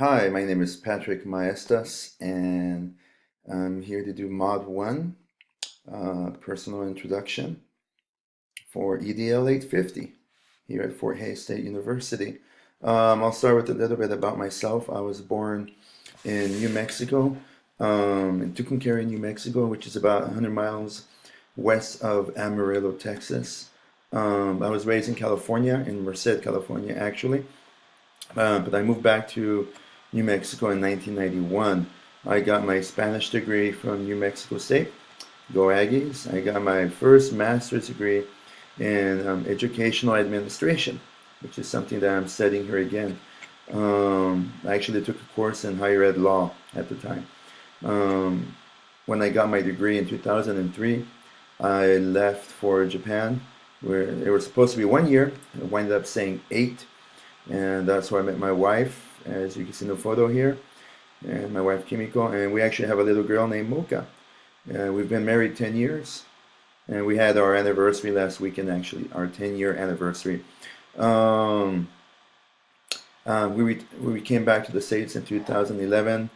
Hi, my name is Patrick Maestas, and I'm here to do Mod 1, personal introduction for EDL 850 here at Fort Hays State University. I'll start with a little bit about myself. I was born in New Mexico, in Tucumcari, New Mexico, which is about 100 miles west of Amarillo, Texas. I was raised in California, in Merced, California, actually. But I moved back to New Mexico in 1991. I got my Spanish degree from New Mexico State. Go Aggies. I got my first master's degree in educational administration, which is something that I'm studying here again. I actually took a course in higher ed law at the time. Um, when I got my degree in 2003, I left for Japan, where it was supposed to be 1 year. It wound up saying 8, and that's where I met my wife, as you can see in the photo here, and my wife Kimiko, and we actually have a little girl named Mocha. We've been married 10 years, and we had our anniversary last weekend, actually, our 10-year anniversary. Um, we came back to the States in 2011,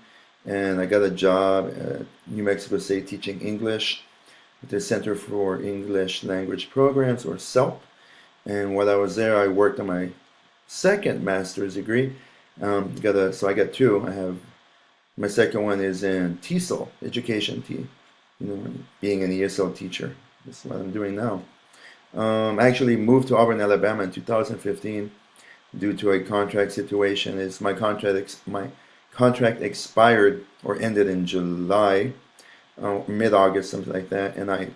and I got a job at New Mexico State teaching English at the Center for English Language Programs, or CELP. And while I was there, I worked on my second master's degree. So I got two. I have my second one is in TESOL, education, being an ESL teacher. That's what I'm doing now. I actually moved to Auburn, Alabama in 2015 due to a contract situation. Is my contract expired or ended in July, mid-August, something like that, and I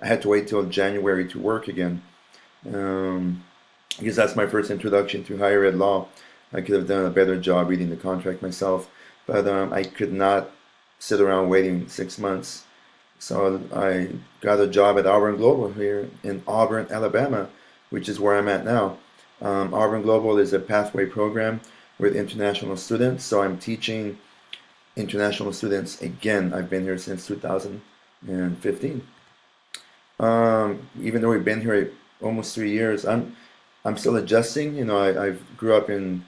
had to wait till January to work again. Because that's my first introduction to higher ed law. I could have done a better job reading the contract myself, but I could not sit around waiting 6 months. So I got a job at Auburn Global here in Auburn, Alabama, which is where I'm at now. Auburn Global is a pathway program with international students, so I'm teaching international students again. I've been here since 2015. Even though we've been here almost 3 years, I'm still adjusting. I grew up in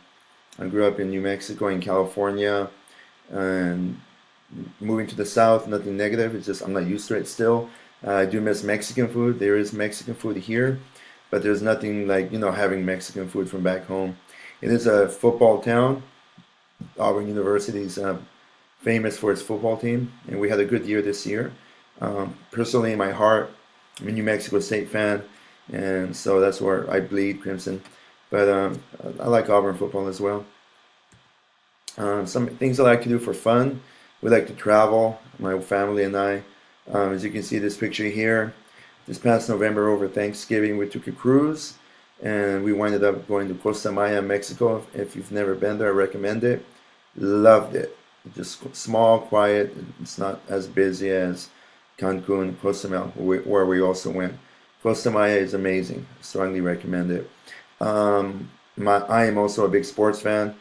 New Mexico and California, and moving to the South, nothing negative. It's just I'm not used to it still. I do miss Mexican food. There is Mexican food here, but there's nothing like, having Mexican food from back home. It is a football town. Auburn University is famous for its football team, and we had a good year this year. Personally, in my heart, I'm a New Mexico State fan, and so that's where I bleed crimson. But I like Auburn football as well. Some things I like to do for fun. We like to travel, my family and I. As you can see this picture here, this past November over Thanksgiving, we took a cruise, and we winded up going to Costa Maya, Mexico. If you've never been there, I recommend it. Loved it. Just small, quiet. It's not as busy as Cancun, Cozumel, where we also went. Costa Maya is amazing. Strongly recommend it. I am also a big sports fan.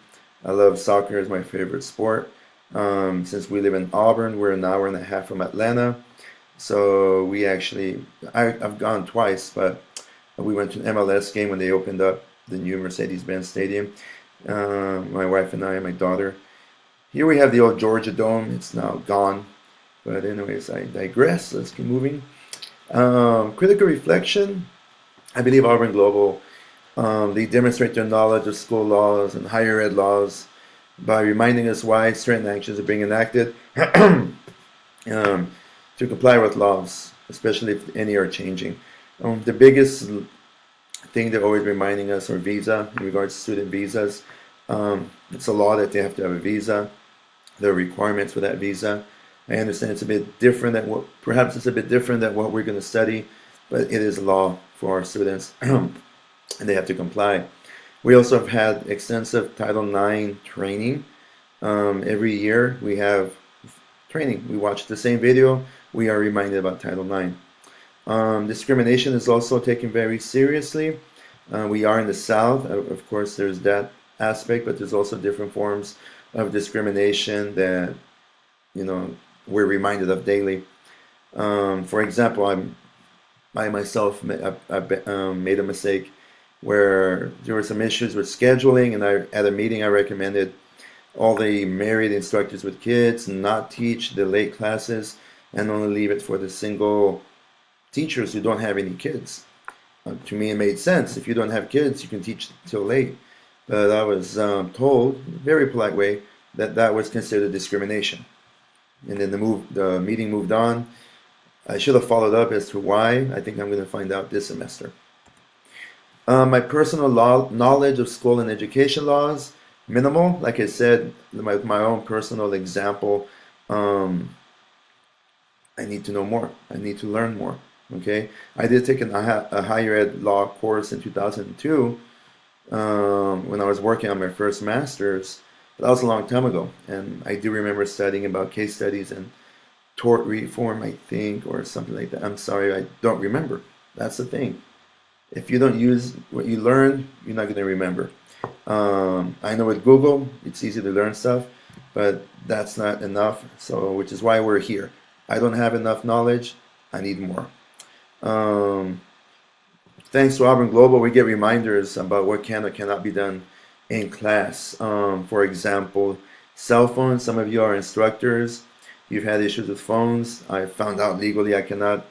I love soccer as my favorite sport. Since we live in Auburn, we're an hour and a half from Atlanta. So I've gone twice, but we went to an MLS game when they opened up the new Mercedes-Benz Stadium. My wife and I and my daughter. Here we have the old Georgia Dome. It's now gone. But anyways, I digress. Let's keep moving. Critical reflection. I believe Auburn Global, they demonstrate their knowledge of school laws and higher ed laws by reminding us why certain actions are being enacted to comply with laws, especially if any are changing. The biggest thing they're always reminding us are visa, in regards to student visas. It's a law that they have to have a visa. There are requirements for that visa. I understand it's a bit different than what we're going to study, but it is law for our students, and they have to comply. We also have had extensive Title IX training. Every year we have training. We watch the same video. We are reminded about Title IX. Discrimination is also taken very seriously. We are in the South. Of course, there's that aspect, but there's also different forms of discrimination that, we're reminded of daily. For example, I myself made a mistake where there were some issues with scheduling, and at a meeting I recommended all the married instructors with kids, not teach the late classes, and only leave it for the single teachers who don't have any kids. To me, it made sense. If you don't have kids, you can teach till late. But I was told, in a very polite way, that that was considered discrimination. And then the meeting moved on. I should have followed up as to why. I think I'm going to find out this semester. My personal knowledge of school and education laws, minimal. Like I said, my own personal example, I need to know more. I need to learn more. Okay, I did take a higher ed law course in 2002 when I was working on my first master's. That was a long time ago, and I do remember studying about case studies and tort reform, I think, or something like that. I'm sorry, I don't remember. That's the thing. If you don't use what you learn, you're not going to remember. I know with Google, it's easy to learn stuff, but that's not enough. So, which is why we're here. I don't have enough knowledge. I need more. Thanks to Auburn Global, we get reminders about what can or cannot be done in class. For example, cell phones. Some of you are instructors. You've had issues with phones. I found out legally I cannot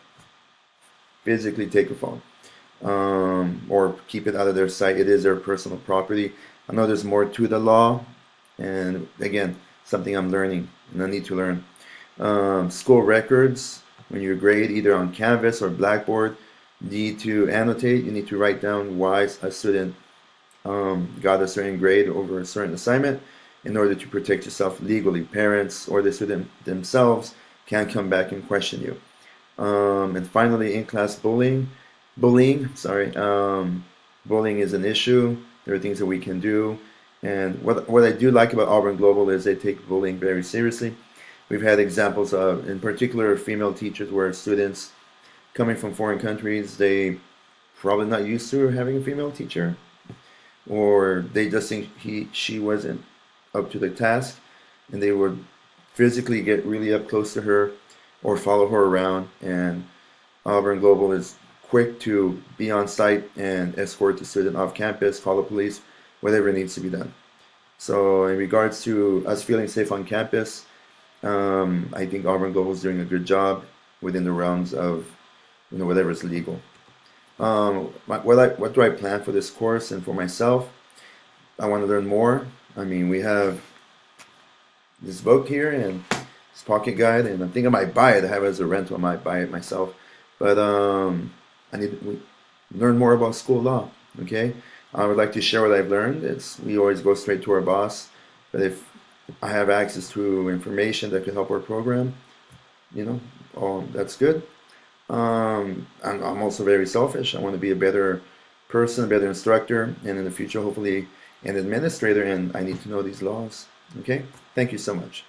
physically take a phone or keep it out of their sight. It is their personal property. I know there's more to the law, and again, something I'm learning and I need to learn. School records. When you grade either on Canvas or Blackboard, you need to annotate. You need to write down why a student got a certain grade over a certain assignment in order to protect yourself legally. Parents or the student themselves can come back and question you. And finally, in-class bullying. Bullying is an issue. There are things that we can do. And what I do like about Auburn Global is they take bullying very seriously. We've had examples of, in particular, female teachers where students coming from foreign countries, they probably not used to having a female teacher, or they just think she wasn't up to the task, and they would physically get really up close to her or follow her around. And Auburn Global is quick to be on site and escort the student off campus, call the police, whatever needs to be done. So in regards to us feeling safe on campus, I think Auburn Global is doing a good job within the realms of whatever is legal. What do I plan for this course and for myself? I want to learn more. I mean, we have this book here and this pocket guide, and I think I might buy it. I have it as a rental. I might buy it myself. But I need to learn more about school law. Okay, I would like to share what I've learned. We always go straight to our boss, but if I have access to information that could help our program, that's good. I'm also very selfish. I want to be a better person, a better instructor, and in the future, hopefully, an administrator, and I need to know these laws. Okay? Thank you so much.